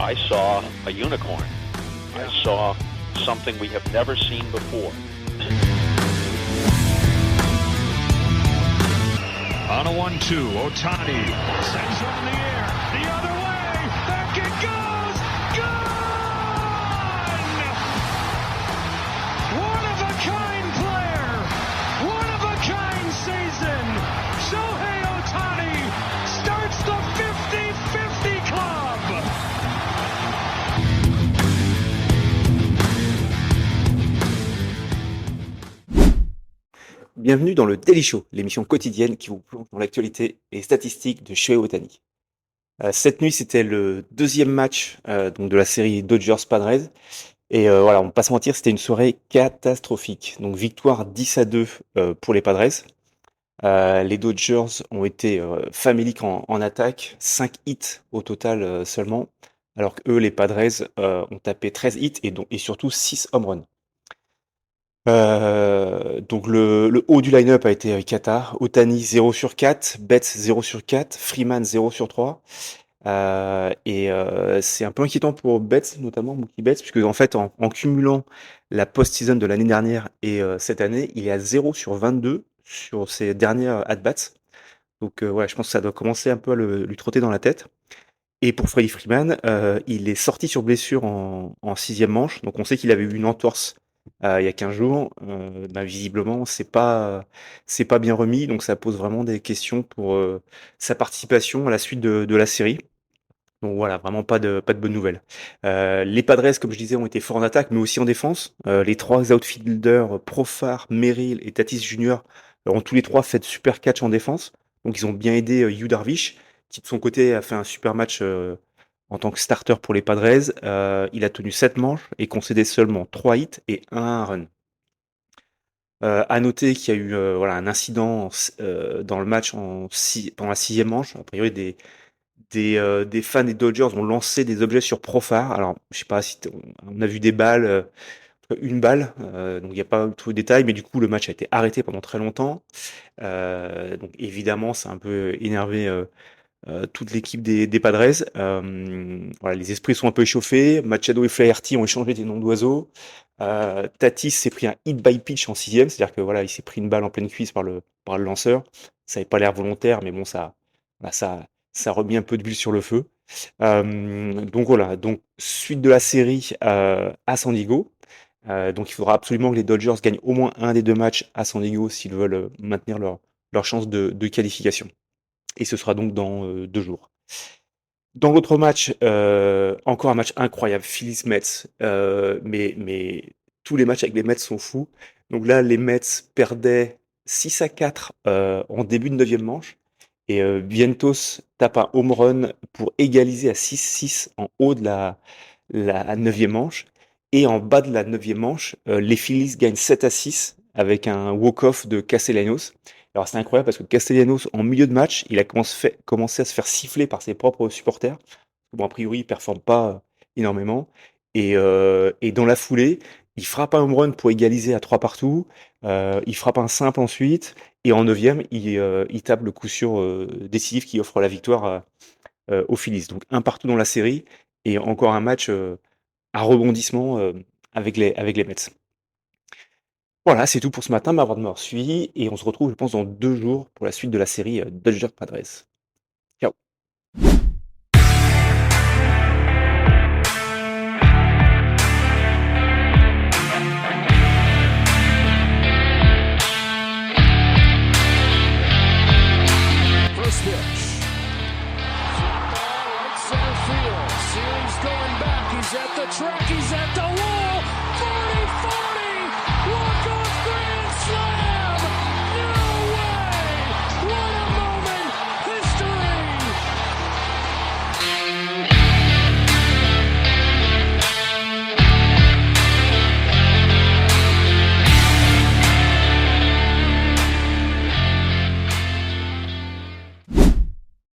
I saw a unicorn. I saw something we have never seen before. On a 1-2, Ohtani sends one in the air. The other way. Back it goes. Gone! One of a kind player. One of a kind season. Shohei Ohtani starts the 50-50 club. Bienvenue dans le Daily Show, l'émission quotidienne qui vous plonge dans l'actualité et statistiques de Shohei Ohtani. Cette nuit, c'était le deuxième match donc de la série Dodgers-Padres. Et voilà, on va pas se mentir, c'était une soirée catastrophique. Donc victoire 10-2 pour les Padres. Les Dodgers ont été faméliques en attaque, 5 hits au total seulement, alors que eux, les Padres, ont tapé 13 hits et surtout 6 home runs. Donc le haut du line-up a été Kata, Ohtani 0 sur 4, Betts 0 sur 4, Freeman 0 sur 3. C'est un peu inquiétant pour Betts, notamment Mookie Betts, puisque en fait, en cumulant la post-season de l'année dernière et cette année, il est à 0 sur 22 sur ses dernières at-bats. Donc ouais, je pense que ça doit commencer un peu à lui trotter dans la tête. Et pour Freddie Freeman, il est sorti sur blessure en sixième manche. Donc on sait qu'il avait eu une entorse il y a 15 jours. Visiblement, c'est pas bien remis. Donc ça pose vraiment des questions pour sa participation à la suite de la série. Donc voilà, vraiment pas de bonnes nouvelles. Les Padres, comme je disais, ont été forts en attaque, mais aussi en défense. Les trois outfielders, Profar, Merrill et Tatis Jr. ont tous les trois fait de super catch en défense. Donc ils ont bien aidé Yu Darvish, qui de son côté a fait un super match en tant que starter pour les Padres. Il a tenu 7 manches et concédé seulement 3 hits et 1 run. À noter qu'il y a eu un incident dans le match pendant la sixième manche. A priori, des fans des Dodgers ont lancé des objets sur Profar. Alors, je sais pas si on a vu des balles, une balle, donc il n'y a pas tout le détail, mais du coup, le match a été arrêté pendant très longtemps. Donc évidemment, ça a un peu énervé toute l'équipe des Padres. Voilà, les esprits sont un peu échauffés. Machado et Flaherty ont échangé des noms d'oiseaux. Tatis s'est pris un hit by pitch en sixième, c'est-à-dire que voilà, il s'est pris une balle en pleine cuisse par le lanceur. Ça n'avait pas l'air volontaire, mais bon, ça a remis un peu d'huile sur le feu. Donc voilà, donc suite de la série à San Diego. Donc il faudra absolument que les Dodgers gagnent au moins un des deux matchs à San Diego s'ils veulent maintenir leur chance de qualification. Et ce sera donc dans 2 jours. Dans l'autre match, encore un match incroyable, Phillies-Mets. Mais tous les matchs avec les Mets sont fous. Donc là, les Mets perdaient 6-4 en début de 9e manche. Et Vientos tape un home run pour égaliser à 6-6 en haut de la 9e manche. Et en bas de la 9e manche, les Phillies gagnent 7-6 avec un walk-off de Castellanos. Alors c'est incroyable parce que Castellanos, en milieu de match, il a commencé à se faire siffler par ses propres supporters. Bon, a priori, il performe pas énormément. Et dans la foulée, il frappe un home run pour égaliser à 3 partout. Il frappe un simple ensuite. Et en 9e, il tape le coup sûr décisif qui offre la victoire aux Phillies. Donc un partout dans la série et encore un match à rebondissement avec les Mets. Voilà, c'est tout pour ce matin. Merci de m'avoir suivi et on se retrouve, je pense, dans 2 jours pour la suite de la série Dodgers Padres. Ciao.